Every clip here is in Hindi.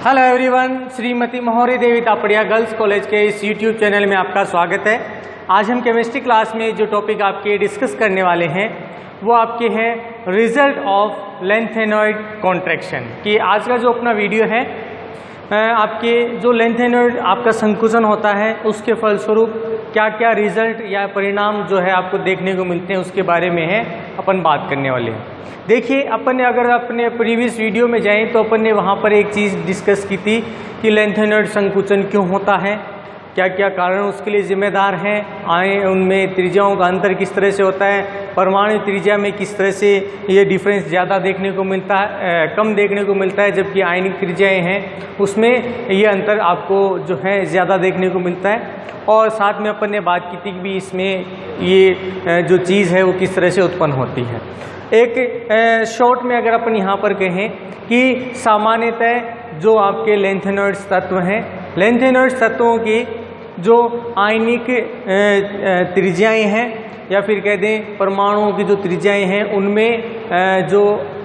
हेलो एवरीवन, श्रीमती महोरी देवी तापड़िया गर्ल्स कॉलेज के इस यूट्यूब चैनल में आपका स्वागत है। आज हम केमिस्ट्री क्लास में जो टॉपिक आपके डिस्कस करने वाले हैं वो आपके हैं रिजल्ट ऑफ लेंथेनॉइड कॉन्ट्रैक्शन। कि आज का जो अपना वीडियो है आपके जो लेंथेनॉइड आपका संकुचन होता है उसके फलस्वरूप क्या क्या रिजल्ट या परिणाम जो है आपको देखने को मिलते हैं उसके बारे में है अपन बात करने वाले हैं। देखिए, अपन ने अगर अपने प्रीवियस वीडियो में जाएं तो अपन ने वहाँ पर एक चीज़ डिस्कस की थी कि लेंथेनॉइड संकुचन क्यों होता है, क्या क्या कारण उसके लिए जिम्मेदार हैं, उनमें त्रिज्याओं का अंतर किस तरह से होता है, परमाणु त्रिज्या में किस तरह से ये डिफरेंस ज़्यादा देखने को मिलता है, कम देखने को मिलता है, जबकि आयनिक त्रिज्याएँ हैं उसमें ये अंतर आपको जो है ज़्यादा देखने को मिलता है। और साथ में अपन ने बात की थी कि भी इसमें ये जो चीज़ है वो किस तरह से उत्पन्न होती है। एक शॉर्ट में अगर अपन यहाँ पर कहें कि सामान्यतः जो आपके लेंथेनॉइड तत्व हैं, लेंथेनॉइड तत्वों की जो आयनिक त्रिज्याएँ हैं या फिर कह दें परमाणुओं की जो त्रिज्याएँ हैं उनमें जो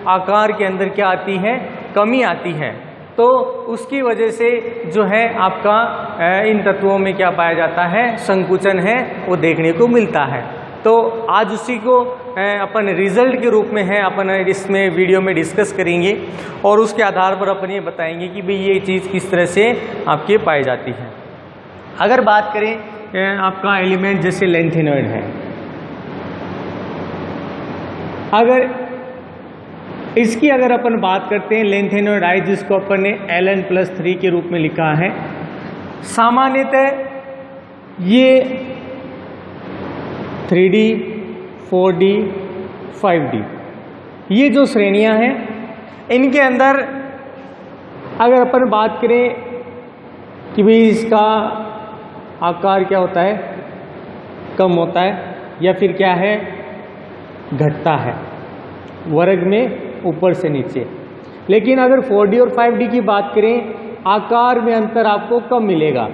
आकार के अंदर क्या आती है, कमी आती है। तो उसकी वजह से जो है आपका इन तत्वों में क्या पाया जाता है, संकुचन है वो देखने को मिलता है। तो आज उसी को अपन रिजल्ट के रूप में है अपन इसमें वीडियो में डिस्कस करेंगे और उसके आधार पर अपन ये बताएंगे कि भाई ये चीज़ किस तरह से आपके पाई जाती है। अगर बात करें आपका एलिमेंट जैसे लेंथेनॉइड है, अगर इसकी अगर अपन बात करते हैं लेंथेनॉइड आई जिसको अपन ने Ln+3 के रूप में लिखा है, सामान्यतः ये 3D 4D 5D ये जो श्रेणियां हैं इनके अंदर अगर अपन बात करें कि भाई इसका आकार क्या होता है, कम होता है या फिर क्या है, घटता है वर्ग में ऊपर से नीचे। लेकिन अगर 4D और 5D की बात करें आकार में अंतर आपको कम मिलेगा,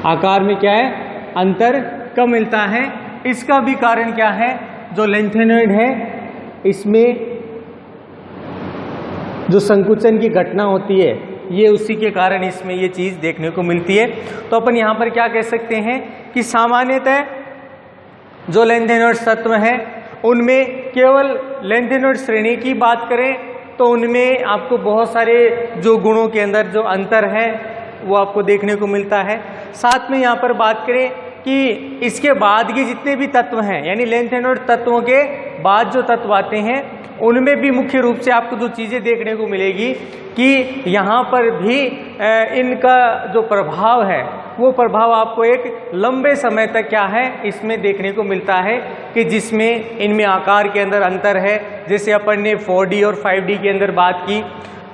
आकार में क्या है, अंतर कम मिलता है। इसका भी कारण क्या है, जो लेंथेनॉइड है इसमें जो संकुचन की घटना होती है ये उसी के कारण इसमें ये चीज़ देखने को मिलती है। तो अपन यहाँ पर क्या कह सकते हैं कि सामान्यतः जो लेंथेनॉइड तत्व हैं उनमें केवल लेंथेनॉइड श्रेणी की बात करें तो उनमें आपको बहुत सारे जो गुणों के अंदर जो अंतर है वो आपको देखने को मिलता है। साथ में यहाँ पर बात करें कि इसके बाद के जितने भी तत्व हैं यानी लेंथेनॉइड तत्वों के बाद जो तत्व आते हैं उनमें भी मुख्य रूप से आपको जो चीज़ें देखने को मिलेगी कि यहाँ पर भी इनका जो प्रभाव है वो प्रभाव आपको एक लंबे समय तक क्या है इसमें देखने को मिलता है कि जिसमें इनमें आकार के अंदर अंतर है। जैसे अपन ने 4D और 5D के अंदर बात की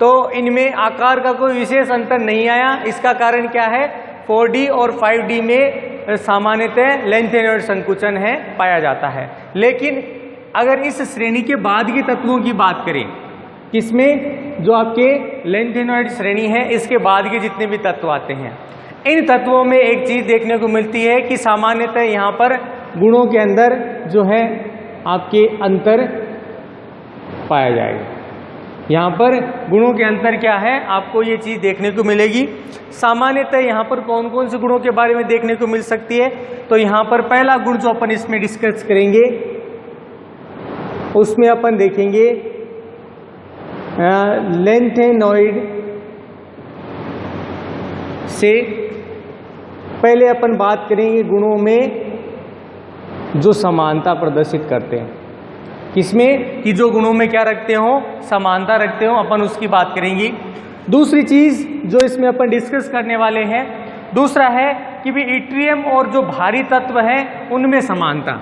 तो इनमें आकार का कोई विशेष अंतर नहीं आया। इसका कारण क्या है, 4D और 5D में सामान्यतः लेंथेनॉइड संकुचन है पाया जाता है। लेकिन अगर इस श्रेणी के बाद के तत्वों की बात करें, किसमें, जो आपके लेंथेनॉइड श्रेणी है इसके बाद के जितने भी तत्व आते हैं, इन तत्वों में एक चीज़ देखने को मिलती है कि सामान्यतः यहाँ पर गुणों के अंदर जो है आपके अंतर पाया जाएगा। यहाँ पर गुणों के अंतर क्या है आपको ये चीज़ देखने को मिलेगी। सामान्यतः यहाँ पर कौन कौन से गुणों के बारे में देखने को मिल सकती है, तो यहाँ पर पहला गुण जो अपन इसमें डिस्कस करेंगे उसमें अपन देखेंगे लेंथेनॉइड से पहले अपन बात करेंगे गुणों में जो समानता प्रदर्शित करते हैं, किसमें, कि जो गुणों में क्या रखते हो, समानता रखते हो, अपन उसकी बात करेंगे। दूसरी चीज जो इसमें अपन डिस्कस करने वाले हैं, दूसरा है कि भी इट्रियम और जो भारी तत्व हैं उनमें समानता।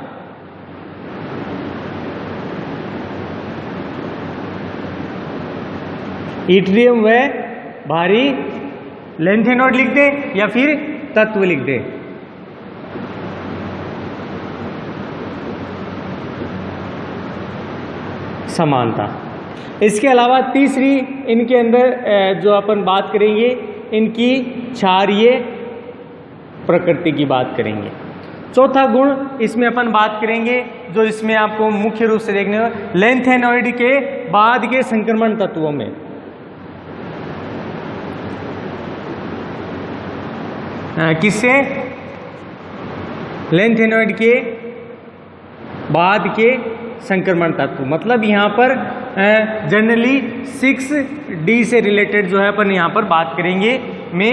इट्रियम व भारी, लेंथेनॉइड लिख दे या फिर तत्व लिख दे, समानता। इसके अलावा तीसरी इनके अंदर जो अपन बात करेंगे इनकी क्षारीय प्रकृति की बात करेंगे। चौथा गुण इसमें अपन बात करेंगे जो इसमें आपको मुख्य रूप से देखने को लेंथेनॉइड के बाद के संक्रमण तत्वों में किससे? लेंथेनॉइड के बाद के संक्रमण तत्व। मतलब यहाँ पर जनरली 6D से रिलेटेड जो है अपन यहाँ पर बात करेंगे में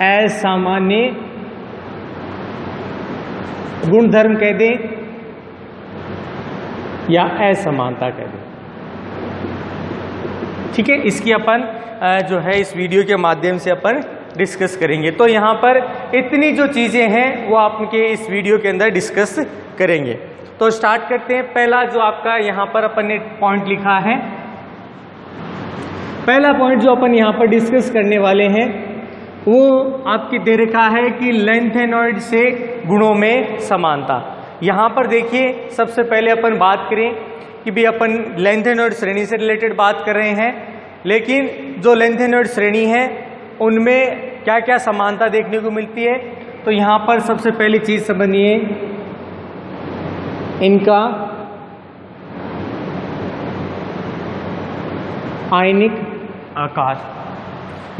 असामान्य गुणधर्म कह दें या असमानता कह दें। ठीक है, इसकी अपन जो है इस वीडियो के माध्यम से अपन डिस्कस करेंगे। तो यहाँ पर इतनी जो चीज़ें हैं वो आपके इस वीडियो के अंदर डिस्कस करेंगे। तो स्टार्ट करते हैं। पहला जो आपका यहाँ पर अपन ने पॉइंट लिखा है, पहला पॉइंट जो अपन यहाँ पर डिस्कस करने वाले हैं वो आपकी दे रखा है कि लेंथेनॉइड से गुणों में समानता। यहाँ पर देखिए, सबसे पहले अपन बात करें कि भी अपन लेंथेनॉइड श्रेणी से रिलेटेड बात कर रहे हैं, लेकिन जो लेंथेनॉइड श्रेणी है उनमें क्या क्या समानता देखने को मिलती है। तो यहाँ पर सबसे पहली चीज समझिए, इनका आयनिक आकार,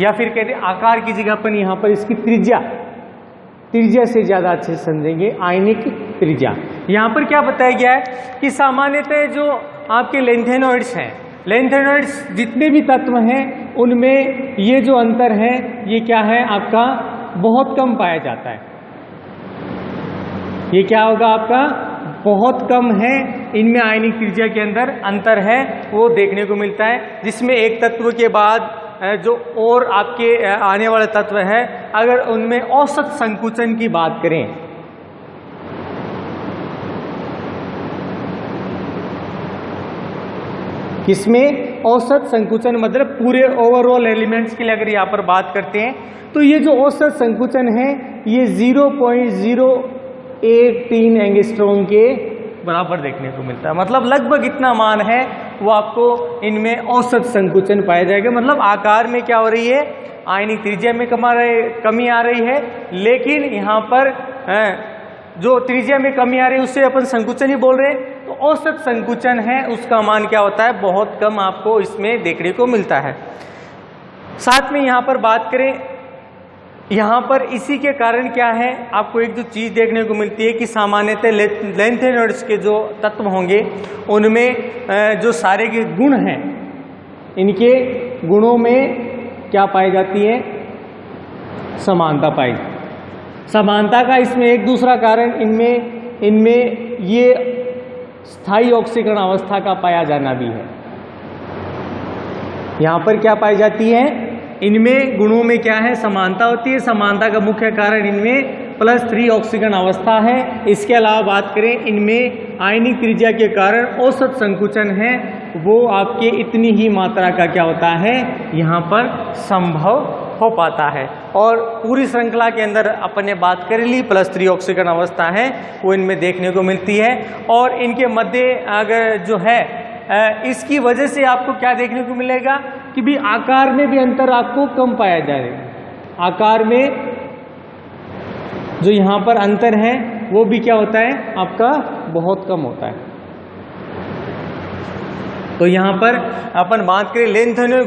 या फिर कहते हैं आकार की जगह अपन यहाँ पर इसकी त्रिज्या से ज्यादा अच्छे से समझेंगे, आयनिक त्रिज्या। यहाँ पर क्या बताया गया है कि सामान्यतः जो आपके लेंथेनॉइड्स हैं, लेंथेनॉइड्स जितने भी तत्व हैं उनमें ये जो अंतर है ये क्या है आपका बहुत कम पाया जाता है। ये क्या होगा आपका बहुत कम है, इनमें आयनिक त्रिज्या के अंदर अंतर है वो देखने को मिलता है, जिसमें एक तत्व के बाद जो और आपके आने वाले तत्व है अगर उनमें औसत संकुचन की बात करें, इसमें औसत संकुचन मतलब पूरे ओवरऑल एलिमेंट्स के लिए अगर यहाँ पर बात करते हैं तो ये जो औसत संकुचन है ये 0.083 एंगस्ट्रॉम के बराबर देखने को मिलता है। मतलब लगभग इतना मान है वो आपको इनमें औसत संकुचन पाया जाएगा। मतलब आकार में क्या हो रही है, आयनिक त्रिज्या में कमी आ रही है, लेकिन यहाँ पर जो त्रिज्या में कमी आ रही है उससे अपन संकुचन ही बोल रहे हैं। तो औसत संकुचन है उसका मान क्या होता है, बहुत कम आपको इसमें देखने को मिलता है। साथ में यहाँ पर बात करें, यहाँ पर इसी के कारण क्या है आपको एक जो चीज देखने को मिलती है कि सामान्यतः लेंथेनॉइड्स के जो तत्व होंगे उनमें जो सारे के गुण हैं, इनके गुणों में क्या पाई जाती है, समानता पाई। समानता का इसमें एक दूसरा कारण इनमें ये स्थायी ऑक्सीकरण अवस्था का पाया जाना भी है। यहाँ पर क्या पाई जाती है, इनमें गुणों में क्या है, समानता होती है। समानता का मुख्य कारण इनमें +3 ऑक्सीकरण अवस्था है। इसके अलावा बात करें इनमें आयनिक त्रिज्या के कारण औसत संकुचन है वो आपके इतनी ही मात्रा का क्या होता है यहाँ पर संभव हो पाता है। और पूरी श्रृंखला के अंदर अपन ने बात कर ली +3 ऑक्सीकरण अवस्था है वो इनमें देखने को मिलती है। और इनके मध्य अगर जो है इसकी वजह से आपको क्या देखने को मिलेगा कि भी आकार में भी अंतर आपको कम पाया जाएगा। आकार में जो यहाँ पर अंतर है वो भी क्या होता है आपका बहुत कम होता है। तो यहाँ पर अपन बात करें लेंथेनॉइड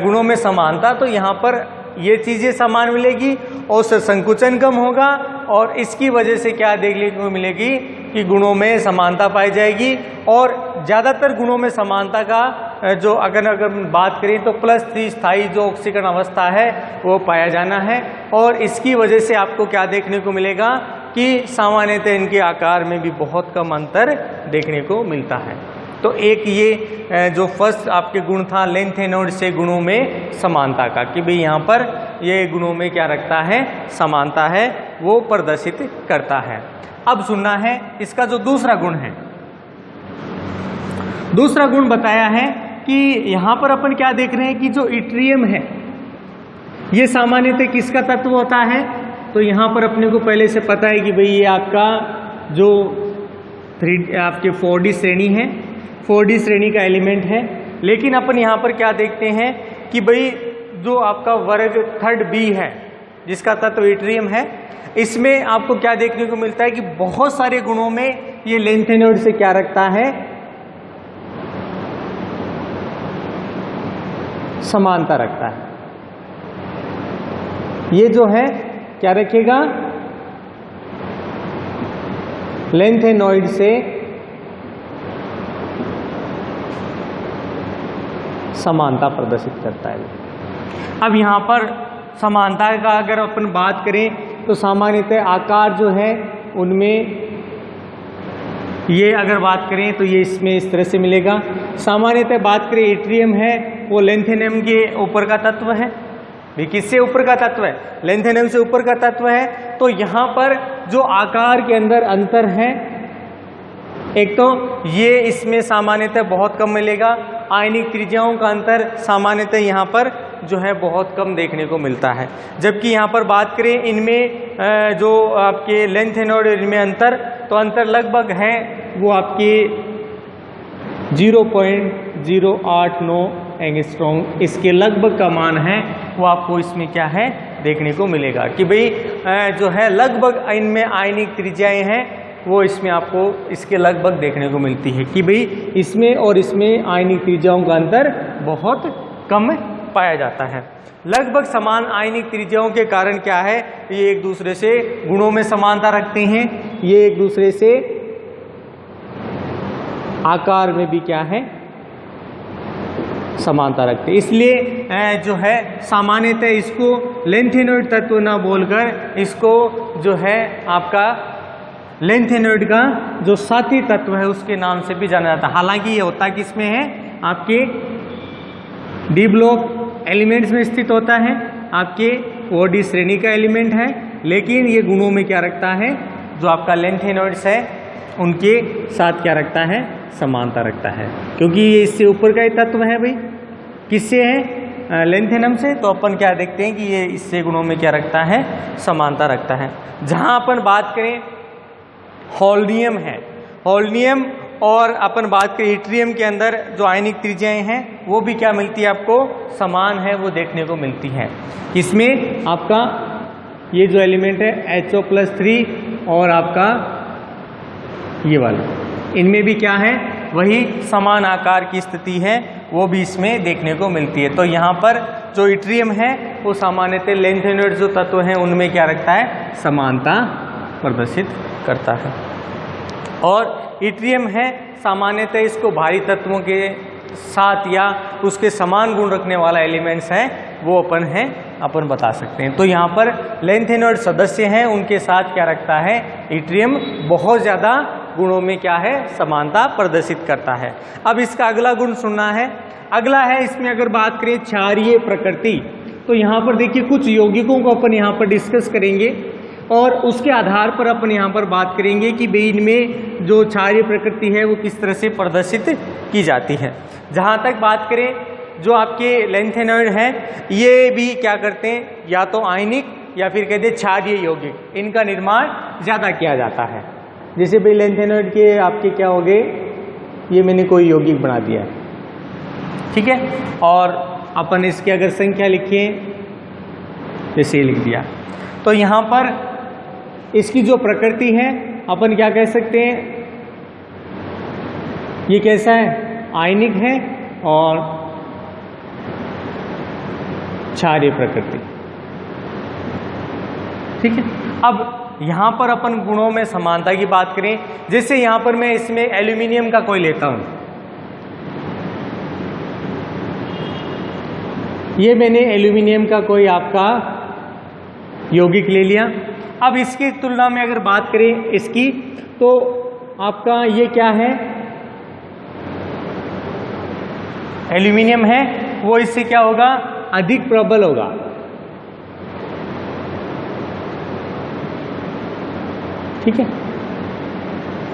गुणों में समानता, तो यहाँ पर ये चीज़ें समान मिलेगी, औसत संकुचन कम होगा और इसकी वजह से क्या देखने को मिलेगी कि गुणों में समानता पाई जाएगी। और ज़्यादातर गुणों में समानता का जो अगर बात करें तो +3 स्थायी जो ऑक्सीकरण अवस्था है वो पाया जाना है। और इसकी वजह से आपको क्या देखने को मिलेगा कि सामान्यतः इनके आकार में भी बहुत कम अंतर देखने को मिलता है। तो एक ये जो फर्स्ट आपके गुण था लेंथेनॉइड से गुणों में समानता का, कि भाई यहाँ पर ये गुणों में क्या रखता है, समानता है वो प्रदर्शित करता है। अब सुनना है इसका जो दूसरा गुण है। दूसरा गुण बताया है कि यहाँ पर अपन क्या देख रहे हैं कि जो इट्रियम है ये सामान्यतः किसका तत्व होता है। तो यहाँ पर अपने को पहले से पता है कि भाई ये आपका जो आपके 4D श्रेणी है, 4D श्रेणी का एलिमेंट है। लेकिन अपन यहाँ पर क्या देखते हैं कि भाई जो आपका वर्ग 3B है जिसका तत्व इट्रियम है, इसमें आपको क्या देखने को मिलता है कि बहुत सारे गुणों में ये लेंथेनॉइड से क्या रखता है, समानता रखता है। ये जो है क्या रखेगा, लेंथेनॉइड से समानता प्रदर्शित करता है। अब यहाँ पर समानता का अगर अपन बात करें तो सामान्यतः आकार जो है उनमें ये अगर बात करें तो ये इसमें इस तरह से मिलेगा। सामान्यतः बात करें इट्रियम है वो लेंथेनम के ऊपर का तत्व है। भी किससे ऊपर का तत्व है? लेंथेनम से ऊपर का तत्व है। तो यहाँ पर जो आकार के अंदर अंतर है, एक तो ये इसमें सामान्यतः बहुत कम मिलेगा। आयनिक त्रिज्याओं का अंतर सामान्यतः यहाँ पर जो है बहुत कम देखने को मिलता है। जबकि यहाँ पर बात करें इनमें जो आपके लेंथेनॉइड इनमें अंतर, तो अंतर लगभग है वो आपके 0.089 एंगस्ट्रॉम, इसके लगभग का मान है वो आपको इसमें क्या है देखने को मिलेगा कि भाई जो है लगभग इनमें आयनिक त्रिज्याएं हैं वो इसमें आपको इसके लगभग देखने को मिलती है कि भाई इसमें और इसमें आयनिक त्रिज्याओं का अंतर बहुत कम पाया जाता है। लगभग समान आयनिक त्रिज्याओं के कारण क्या है, ये एक दूसरे से गुणों में समानता रखते हैं, ये एक दूसरे से आकार में भी क्या है समानता रखते हैं। इसलिए जो है सामान्यतः इसको लेंथेनॉइड तत्व ना बोलकर इसको जो है आपका लेंथेनॉइड का जो साथी तत्व है उसके नाम से भी जाना जाता है। हालांकि ये होता किसमें है, आपके डी ब्लॉक एलिमेंट्स में स्थित होता है, आपके ओडी श्रेणी का एलिमेंट है, लेकिन ये गुणों में क्या रखता है, जो आपका लेंथेनॉइड्स है उनके साथ क्या रखता है, समानता रखता है, क्योंकि ये इससे ऊपर का ही तत्व है भाई। किससे है? लेंथेनम से। तो अपन क्या देखते हैं कि ये इससे गुणों में क्या रखता है, समानता रखता है। जहां अपन बात करें होल्डियम है, होल्डियम और अपन बात करें इट्रियम के अंदर जो आयनिक त्रिज्याएं हैं वो भी क्या मिलती है आपको, समान है वो देखने को मिलती है। इसमें आपका ये जो एलिमेंट है HO+3 और आपका ये वाला, इनमें भी क्या है वही समान आकार की स्थिति है वो भी इसमें देखने को मिलती है। तो यहाँ पर जो इट्रियम है वो सामान्यतः लेंथेनॉइड जो तत्व हैं उनमें क्या रखता है, समानता प्रदर्शित करता है। और इट्रियम है सामान्यतः इसको भारी तत्वों के साथ या उसके समान गुण रखने वाला एलिमेंट्स है वो अपन बता सकते हैं। तो यहाँ पर लेंथेनॉइड सदस्य हैं उनके साथ क्या रखता है, इट्रियम बहुत ज़्यादा गुणों में क्या है, समानता प्रदर्शित करता है। अब इसका अगला गुण सुनना है। अगला है इसमें अगर बात करें क्षारीय प्रकृति, तो यहाँ पर देखिए कुछ यौगिकों को अपन यहाँ पर डिस्कस करेंगे और उसके आधार पर अपन यहाँ पर बात करेंगे कि भाई इनमें जो क्षारीय प्रकृति है वो किस तरह से प्रदर्शित की जाती है। जहाँ तक बात करें जो आपके लेंथेनॉइड हैं ये भी क्या करते हैं, या तो आयनिक या फिर कहते हैं क्षारीय यौगिक, इनका निर्माण ज़्यादा किया जाता है। जैसे भाई लेंथेनॉइड के आपके क्या हो गए, ये मैंने कोई यौगिक बना दिया है, ठीक है, और अपन इसकी अगर संख्या लिखिए जैसे लिख दिया, तो यहाँ पर इसकी जो प्रकृति है अपन क्या कह सकते हैं, ये कैसा है, आयनिक है और क्षारीय प्रकृति, ठीक है। अब यहाँ पर अपन गुणों में समानता की बात करें, जैसे यहाँ पर मैं इसमें एल्यूमिनियम का कोई लेता हूँ, ये मैंने एल्यूमिनियम का कोई आपका यौगिक ले लिया। अब इसकी तुलना में अगर बात करें इसकी, तो आपका ये क्या है, एल्यूमिनियम है वो इससे क्या होगा, अधिक प्रबल होगा, ठीक है।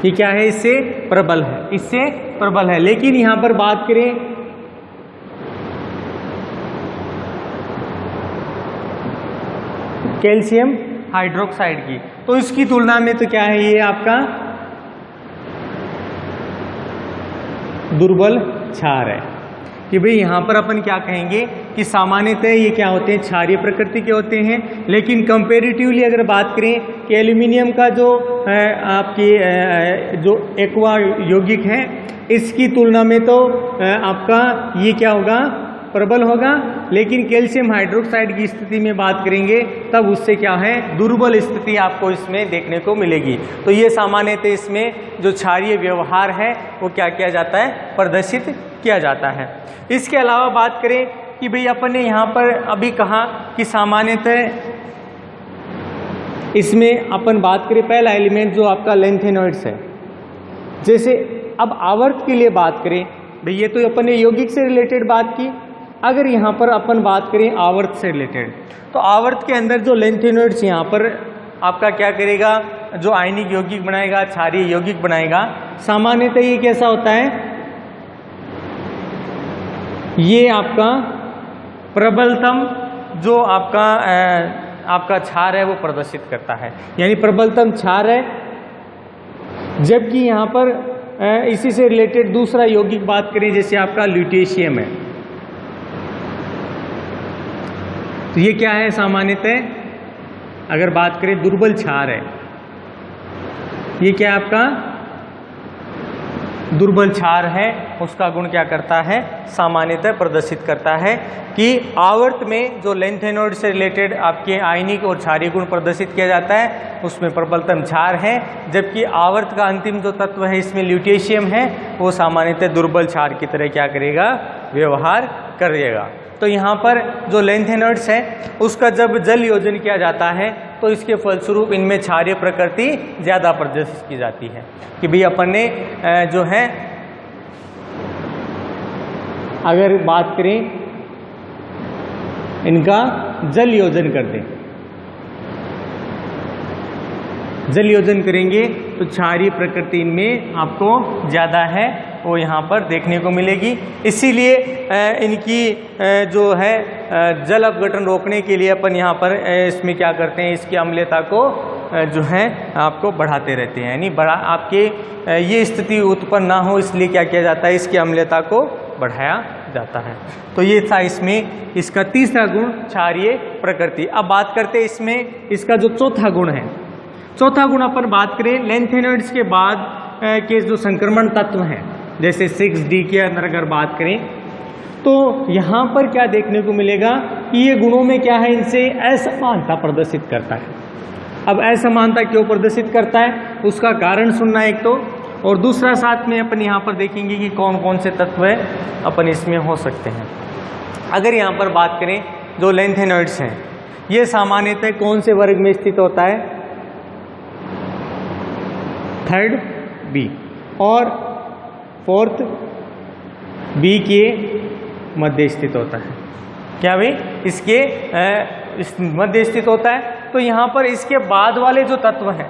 ये क्या है, इससे प्रबल है, इससे प्रबल है। लेकिन यहां पर बात करें कैल्शियम हाइड्रोक्साइड की, तो इसकी तुलना में तो क्या है, ये आपका दुर्बल क्षार है कि भाई यहाँ पर अपन क्या कहेंगे कि सामान्यतः ये क्या होते हैं, क्षारीय प्रकृति के होते हैं। लेकिन कंपेरेटिवली अगर बात करें कि एल्यूमिनियम का जो आपकी जो एक्वा यौगिक है इसकी तुलना में तो आपका ये क्या होगा, प्रबल होगा, लेकिन कैल्शियम हाइड्रोक्साइड की स्थिति में बात करेंगे तब उससे क्या है, दुर्बल स्थिति आपको इसमें देखने को मिलेगी। तो ये सामान्यतः इसमें जो क्षारीय व्यवहार है वो क्या किया जाता है, प्रदर्शित किया जाता है। इसके अलावा बात करें कि भाई अपन ने यहाँ पर अभी कहा कि सामान्यतः इसमें अपन बात करें पहला एलिमेंट जो आपका लेंथेनॉइड्स है। जैसे अब आवर्त के लिए बात करें, भाई ये तो अपन ने यौगिक से रिलेटेड बात की, अगर यहाँ पर अपन बात करें आवर्त से रिलेटेड, तो आवर्त के अंदर जो लेंथेनॉइड्स यहाँ पर आपका क्या करेगा, जो आयनिक यौगिक बनाएगा, क्षारीय यौगिक बनाएगा। सामान्यतः ये कैसा होता है, ये आपका प्रबलतम जो आपका क्षार है वो प्रदर्शित करता है, यानी प्रबलतम क्षार है। जबकि यहाँ पर इसी से रिलेटेड दूसरा यौगिक बात करें, जैसे आपका ल्यूटेशियम है, तो ये क्या है, सामान्यतः अगर बात करें दुर्बल क्षार है, ये क्या आपका दुर्बल क्षार है, उसका गुण क्या करता है, सामान्यतः प्रदर्शित करता है कि आवर्त में जो लेंथेनॉइड से रिलेटेड आपके आयनिक और क्षारीय गुण प्रदर्शित किया जाता है उसमें प्रबलतम क्षार है। जबकि आवर्त का अंतिम जो तत्व है इसमें ल्यूटेशियम है, वो सामान्यतः दुर्बल क्षार की तरह क्या करेगा, व्यवहार करेगा। तो यहाँ पर जो लेंथेनॉइड्स है उसका जब जल योजन किया जाता है तो इसके फलस्वरूप इनमें क्षारीय प्रकृति ज़्यादा प्रदर्शित की जाती है कि भाई अपन ने जो है, अगर बात करें इनका जल योजन कर दें, जल योजन करेंगे तो क्षारीय प्रकृति इनमें आपको ज़्यादा है वो यहाँ पर देखने को मिलेगी। इसीलिए इनकी जो है जल अपघटन रोकने के लिए अपन यहाँ पर इसमें क्या करते हैं, इसकी अम्लता को जो है आपको बढ़ाते रहते हैं, यानी बड़ा आपके ये स्थिति उत्पन्न ना हो इसलिए क्या किया जाता है, इसकी अम्लता को बढ़ाया जाता है। तो ये था इसमें इसका तीसरा गुण, क्षारीय प्रकृति। अब बात करते हैं इसमें इसका जो चौथा गुण है। चौथा गुण अपन बात करें लेंथेनॉइड्स के बाद के जो संक्रमण तत्व हैं, जैसे 6D के अंदर अगर बात करें तो यहाँ पर क्या देखने को मिलेगा कि ये गुणों में क्या है, इनसे असमानता प्रदर्शित करता है। अब असमानता क्यों प्रदर्शित करता है उसका कारण सुनना एक तो, और दूसरा साथ में अपन यहाँ पर देखेंगे कि कौन कौन से तत्व है अपन इसमें हो सकते हैं। अगर यहाँ पर बात करें जो लेंथेनॉइड्स हैं ये सामान्यतः कौन से वर्ग में स्थित होता है, 3rd B और 4th B के मध्य स्थित होता है। क्या भाई, इसके इस मध्य स्थित होता है। तो यहाँ पर इसके बाद वाले जो तत्व हैं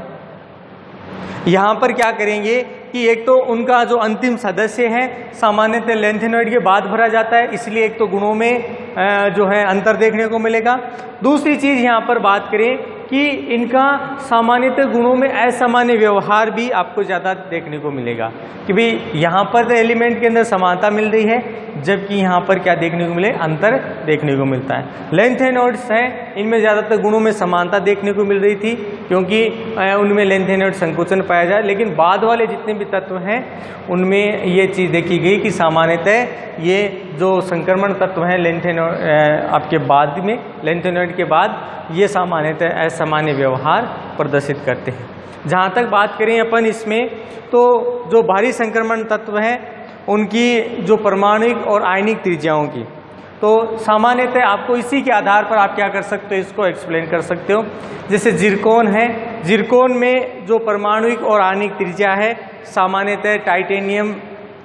यहाँ पर क्या करेंगे कि एक तो उनका जो अंतिम सदस्य है सामान्यतः लेंथेनॉइड के बाद भरा जाता है, इसलिए एक तो गुणों में जो है अंतर देखने को मिलेगा। दूसरी चीज़ यहाँ पर बात करें कि इनका सामान्यतः गुणों में असामान्य व्यवहार भी आपको ज़्यादा देखने को मिलेगा कि भाई यहाँ पर एलिमेंट के अंदर समानता मिल रही है, जबकि यहाँ पर क्या देखने को मिले, अंतर देखने को मिलता है। लेंथेनॉइड्स हैं इनमें ज़्यादातर गुणों में समानता देखने को मिल रही थी क्योंकि उनमें लेंथेनॉइड संकोचन पाया जाए, लेकिन बाद वाले जितने भी तत्व हैं उनमें ये चीज़ देखी गई कि सामान्यतः ये जो संक्रमण तत्व हैं लेंथेनॉइड आपके बाद में, लेंथेनॉइड के बाद ये सामान्यतः असामान्य व्यवहार प्रदर्शित करते हैं। जहाँ तक बात करें अपन इसमें तो जो भारी संक्रमण तत्व हैं उनकी जो परमाणुक और आयनिक त्रिज्याओं की, तो सामान्यतः आपको इसी के आधार पर आप क्या कर सकते हो, इसको एक्सप्लेन कर सकते हो। जैसे जिरकोन है, जिरकोन में जो परमाणुक और आयनिक त्रिज्या है सामान्यतः टाइटेनियम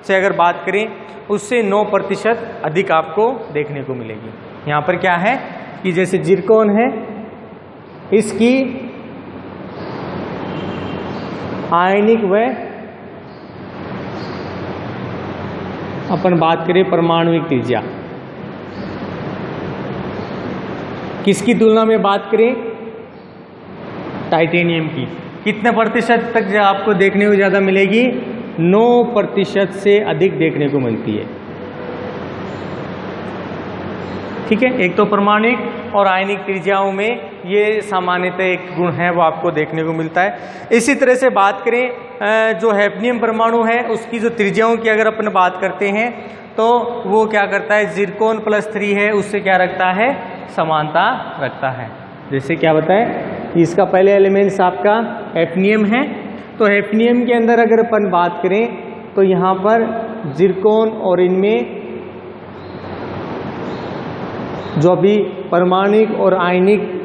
से अगर बात करें उससे 9% अधिक आपको देखने को मिलेगी। यहाँ पर क्या है कि जैसे जिरकोन है इसकी आयनिक व अपन बात करें परमाणुक त्रिज्या, किसकी तुलना में बात करें, टाइटेनियम की, कितने प्रतिशत तक आपको देखने को ज़्यादा मिलेगी, 9% से अधिक देखने को मिलती है। ठीक है, एक तो परमाणुक और आयनिक त्रिज्याओं में ये सामान्यतः एक गुण है वो आपको देखने को मिलता है। इसी तरह से बात करें जो हैफनियम परमाणु है उसकी जो त्रिज्याओं की अगर अपन बात करते हैं तो वो क्या करता है, जिरकोन +3 है उससे क्या रखता है, समानता रखता है। जैसे क्या बताएं, इसका पहले एलिमेंट्स आपका हैफनियम है, तो हैफनियम के अंदर अगर अपन बात करें तो यहाँ पर जिरकोन और इनमें जो अभी परमाणुक और आयनिक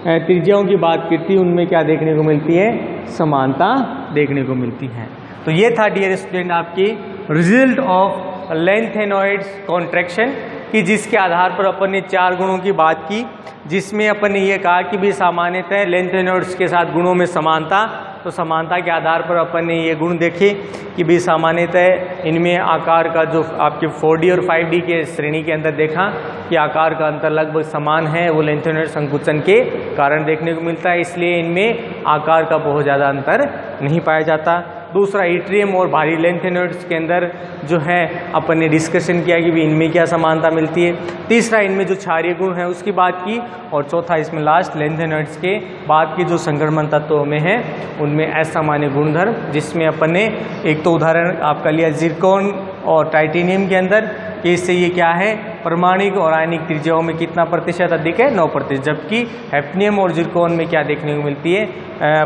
त्रिज्याओं की बात करती है उनमें क्या देखने को मिलती है, समानता देखने को मिलती है। तो ये था डियर स्टूडेंट आपकी रिजल्ट ऑफ लेंथेनॉइड्स कॉन्ट्रैक्शन कि जिसके आधार पर अपन ने 4 गुणों की बात की, जिसमें अपन ने ये कहा कि भी सामान्यतः लेंथेनॉइड्स के साथ गुणों में समानता, तो समानता के आधार पर अपन ने ये गुण देखे कि भी सामान्यतः इनमें आकार का जो आपके 4D और 5D के श्रेणी के अंदर देखा कि आकार का अंतर लगभग समान है, वो लेंथेनॉइड संकुचन के कारण देखने को मिलता है, इसलिए इनमें आकार का बहुत ज़्यादा अंतर नहीं पाया जाता। दूसरा, इट्रियम और भारी लेंथेनॉइड्स के अंदर जो है अपन ने डिस्कशन किया कि भी इनमें क्या समानता मिलती है। तीसरा, इनमें जो क्षारीय गुण है उसकी बात की, और चौथा इसमें लास्ट लेंथेनॉइड्स के बाद की जो संक्रमण तत्वों में है उनमें असामान्य गुणधर्म, जिसमें अपन ने एक तो उदाहरण आपका लिया जिरकोन और टाइटेनियम के अंदर कि इससे ये क्या है, परमाणुक और आयनिक त्रिज्याओं में कितना प्रतिशत अधिक है, 9%, जबकि हैफनियम और जिरकोन में क्या देखने को मिलती है,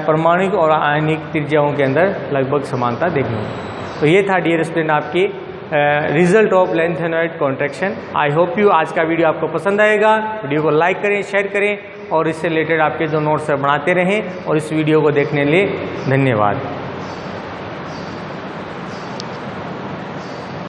परमाणुक और आयनिक त्रिज्याओं के अंदर लगभग समानता देखने को। तो ये था डियर स्टूडेंट आपकी result of lanthanoid contraction. I hope you आज का वीडियो आपको पसंद आएगा। वीडियो को लाइक करें, शेयर करें और इससे रिलेटेड आपके जो नोट्स है बनाते रहें, और इस वीडियो को देखने के लिए धन्यवाद।